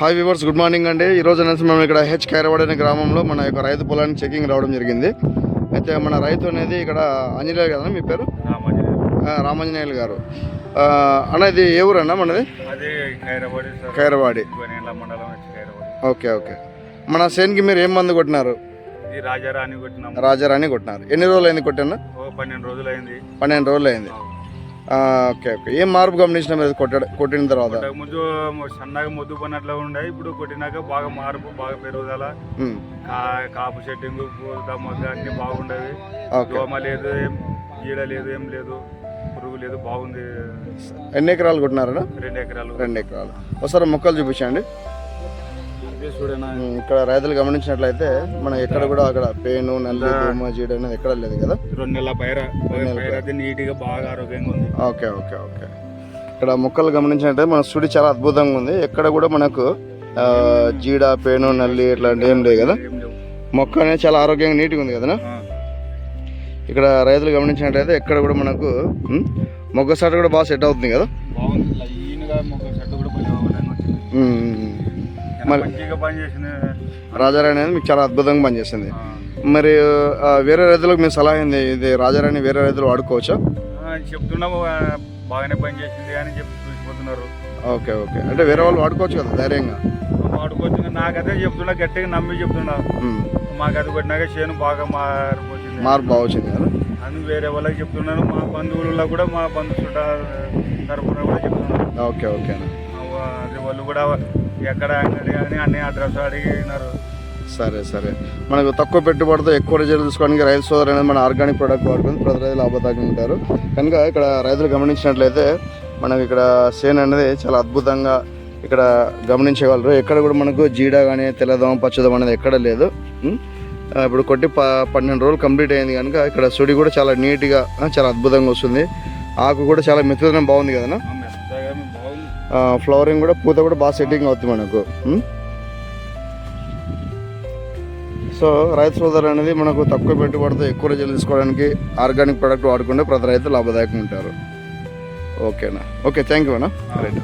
Hi viewers, good morning అండి. ఈ రోజు నుంచి మనం ఇక్కడ ఖైరవాడ అనే గ్రామంలో మన యొక్క రైతు పొలానికి చెకింగ్ రావడం జరిగింది. అయితే మన రైతు అనేది ఇక్కడ ఆంజనేయులు కదా, మీ పేరు? రామాంజనేయులు గారు. అన్న ఇది ఏ ఊరు అన్న మనది? ఖైరవాడి. Okay okay. మన సేన్కి మీరు ఏం మందు కొట్టినారు? రాజారాణి కొట్టినారు. ఎన్ని రోజులు అయింది కొట్టినా? 12 రోజులు అయింది. Okay okay. ఏం మార్పు గమనించిన మీరు కొట్టిన తర్వాత? ముందు సన్నగా మొద్దు పన్నట్లు ఉండే, ఇప్పుడు కొట్టినాక బాగా మార్పు, బాగా పెరుగుదల, కాపు సెట్టింగ్, పూత మొద్దు అన్ని బాగుండేవి. దోమ లేదు, ఈడ లేదు, ఏం లేదు, పురుగు లేదు, బాగుంది. ఎన్ని ఎకరాలు కొట్టినారా? 2 ఎకరాలు. 2 ఎకరాలు. ఒకసారి మొక్కలు చూపించండి. ఇక్కడ రైతులు గమనించినట్లయితే మన ఎక్కడ కూడా అక్కడ పేను, నల్లి, దోమ, జీడ అనేది ఎక్కడ లేదు కదా. 2 నెలల పైర నీట్గా బాగా ఆరోగ్యంగా ఉంది. Okay okay okay. ఇక్కడ మొక్కలు గమనించినట్లయితే మన సుడి చాలా అద్భుతంగా ఉంది. ఎక్కడ కూడా మనకు జీడ, పేను, నల్లి ఇట్లాంటి ఏం లేదు కదా. మొక్క అనేది చాలా ఆరోగ్యంగా నీట్గా ఉంది కదా. ఇక్కడ రైతులు గమనించినట్లయితే ఎక్కడ కూడా మనకు మొగ్గ సాటు కూడా బాగా సెట్ అవుతుంది కదా. రాజారాణి అనేది మీకు చాలా అద్భుతంగా పనిచేస్తుంది. మరి వేరే రైతులకు మీ సలహా ఏంది? ఇది రాజారాణి వేరే రైతులు వాడుకోవచ్చా? చెప్తున్నాము, బాగానే పనిచేసింది అని చెప్పి చూసిపోతున్నారు. Okay okay. అంటే వేరే వాళ్ళు వాడుకోవచ్చు కదా ధైర్యంగా? వాడుకోవచ్చు. నాకైతే చెప్తున్నా, గట్టిగా నమ్మి చెప్తున్నా. మాకు అది కొట్టినాక చేను బాగా మార్పు బాగా వచ్చింది కదా అని వేరే వాళ్ళకి చెప్తున్నాను. మా బంధువులలో కూడా, మా బంధువుల తరఫున కూడా చెప్తున్నాను. Okay okay. అది వాళ్ళు కూడా ఎక్కడ అంగడి అని అన్ని అడ్రస్ అడిగినారు. సరే సరే. మనకు తక్కువ పెట్టుబడితో ఎక్కువ రిజల్ట్ తీసుకోవడానికి రైతు సోదరు అనేది మన ఆర్గానిక్ ప్రోడక్ట్ వాడుకొని ప్రతి రైతులు లాభదాయకంగా ఉంటారు. కనుక ఇక్కడ రైతులు గమనించినట్లయితే మనకి ఇక్కడ చేను అనేది చాలా అద్భుతంగా ఇక్కడ గమనించగలరు. ఎక్కడ కూడా మనకు జీడ కానీ, తెల్లదోమ, పచ్చదోమ అనేది ఎక్కడ లేదు. ఇప్పుడు కొట్టి 12 రోజులు కంప్లీట్ అయింది కనుక ఇక్కడ సుడి కూడా చాలా నీట్గా చాలా అద్భుతంగా వస్తుంది. ఆకు కూడా చాలా మెత్తదనం బాగుంది కదా. ఫ్లవరింగ్ కూడా, పూత కూడా బాగా సెట్టింగ్ అవుతుంది మనకు. సో రైతు సోదరు అనేది మనకు తక్కువ పెట్టుబడితో ఎక్కువ రిజల్ట్ తీసుకోవడానికి ఆర్గానిక్ ప్రోడక్ట్ వాడుకుంటే ప్రతి రైతు లాభదాయకంగా ఉంటారు. ఓకేనా? ఓకే, థ్యాంక్ యూ అన్న. రైట్.